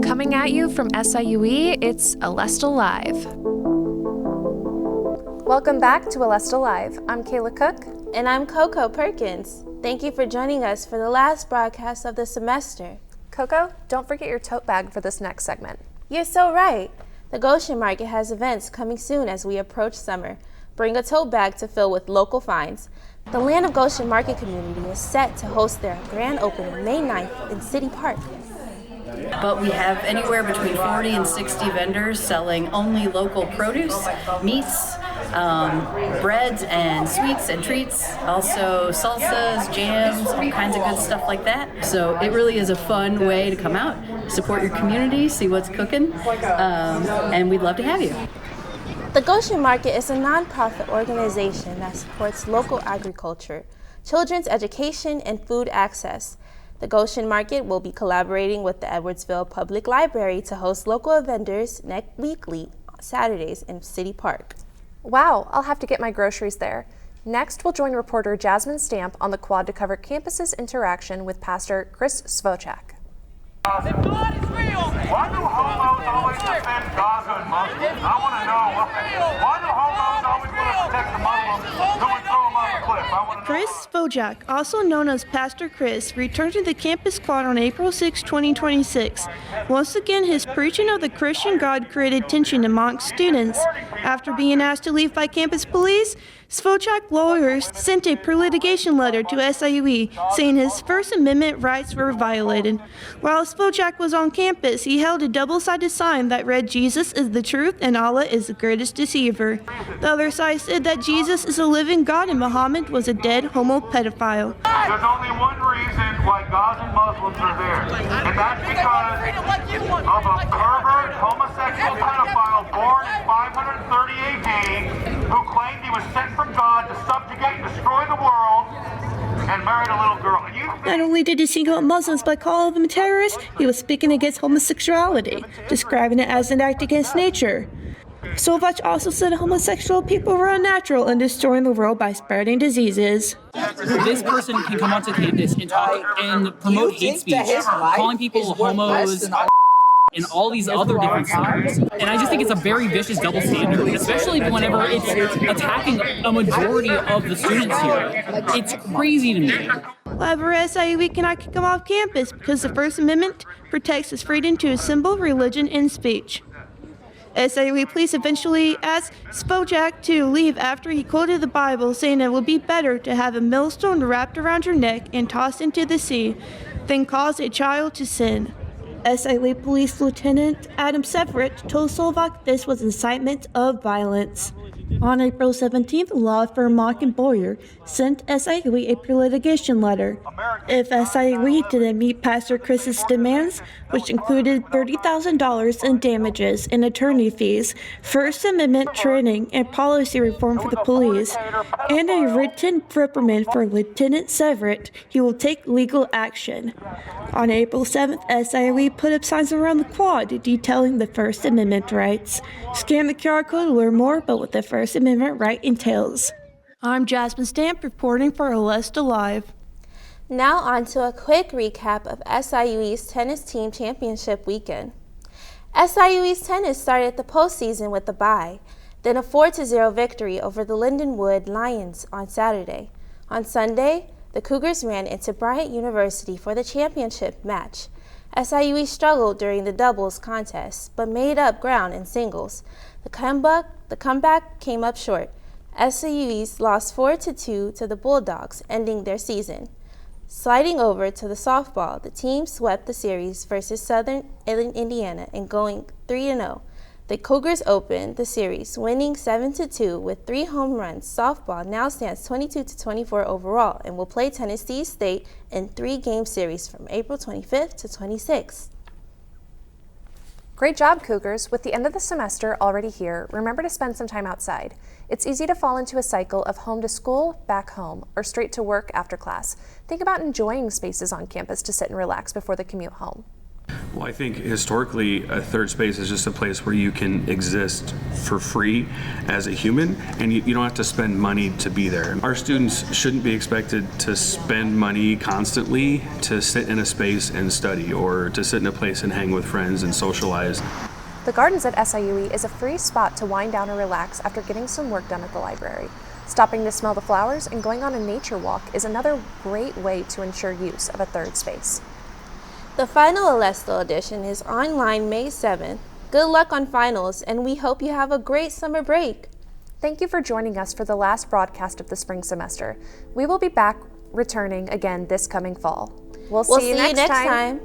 Coming at you from SIUE, it's Alestle Live. Welcome back to Alestle Live. I'm Kayla Cook. And I'm Coco Perkins. Thank you for joining us for the last broadcast of the semester. Coco, don't forget your tote bag for this next segment. You're so right. The Goshen Market has events coming soon as we approach summer. Bring a tote bag to fill with local finds. The Land of Goshen Market community is set to host their grand opening May 9th in City Park. But we have anywhere between 40 and 60 vendors selling only local produce, meats, breads and sweets and treats, also salsas, jams, all kinds of good stuff like that. So it really is a fun way to come out, support your community, see what's cooking, and we'd love to have you. The Goshen Market is a nonprofit organization that supports local agriculture, children's education, and food access. The Goshen Market will be collaborating with the Edwardsville Public Library to host local vendors next weekly Saturdays in City Park. Wow, I'll have to get my groceries there. Next, we'll join reporter Jasmine Stamp on the quad to cover campus's interaction with Pastor Chris Svochak. If God is real, why do homos always defend Gaza and Muslims? I want to know, why do homos always want to protect the Muslims who would throw them off a cliff? I want to know. Chris Svochak, also known as Pastor Chris, returned to the campus quad on April 6, 2026. Once again, his preaching of the Christian God created tension among students. After being asked to leave by campus police, Svochak lawyers sent a pre-litigation letter to SIUE saying his First Amendment rights were violated. While Svochak was on campus, he held a double-sided sign that read, "Jesus is the truth and Allah is the greatest deceiver." The other side said that Jesus is a living God and Muhammad was a dead homo pedophile. There's only one reason why Gazan Muslims are there, and that's because of a pervert homosexual pedophile born in 530 AD who claimed he was sent from God to subjugate and destroy the world and married a little girl. Not only did he single out Muslims by calling them terrorists, he was speaking against homosexuality, describing it as an act against nature. Svochak also said homosexual people were unnatural and destroying the world by spreading diseases. This person can come onto campus and talk and promote hate speech, calling people homos and all these other different slurs. And I just think it's a very vicious double standard, especially whenever it's attacking a majority of the students here. It's crazy to me. However, SIUE cannot kick him off campus because the First Amendment protects his freedom to assemble, religion, and speech. SIUE police eventually asked Svochak to leave after he quoted the Bible, saying it would be better to have a millstone wrapped around your neck and tossed into the sea than cause a child to sin. SIUE Police Lieutenant Adam Severett told Svochak this was incitement of violence. On April 17th, law firm Mock & Boyer sent SIUE a pre-litigation letter. If SIUE didn't meet Pastor Chris's demands, which included $30,000 in damages and attorney fees, First Amendment training and policy reform for the police, and a written reprimand for Lieutenant Severett, he will take legal action. On April 7th, SIUE put up signs around the quad detailing the First Amendment rights. Scan the QR code to learn more about what the First Amendment right entails. I'm Jasmine Stamp reporting for Alestle Live. Now on to a quick recap of SIUE's tennis team championship weekend. SIUE's tennis started the postseason with a bye, then a 4-0 victory over the Lindenwood Lions on Saturday. On Sunday, the Cougars ran into Bryant University for the championship match. SIUE struggled during the doubles contest, but made up ground in singles. The comeback came up short. SIUE lost 4-2 to the Bulldogs, ending their season. Sliding over to the softball, the team swept the series versus Southern Indiana and going 3-0. The Cougars opened the series, winning 7-2 with 3 home runs. Softball now stands 22-24 overall and will play Tennessee State in 3-game series from April 25th to 26th. Great job, Cougars. With the end of the semester already here, remember to spend some time outside. It's easy to fall into a cycle of home to school, back home, or straight to work after class. Think about enjoying spaces on campus to sit and relax before the commute home. Well, I think historically a third space is just a place where you can exist for free as a human, and you don't have to spend money to be there. Our students shouldn't be expected to spend money constantly to sit in a space and study, or to sit in a place and hang with friends and socialize. The Gardens at SIUE is a free spot to wind down or relax after getting some work done at the library. Stopping to smell the flowers and going on a nature walk is another great way to ensure use of a third space. The final Alestle edition is online May 7th. Good luck on finals, and we hope you have a great summer break. Thank you for joining us for the last broadcast of the spring semester. We will be back returning again this coming fall. We'll see you next time.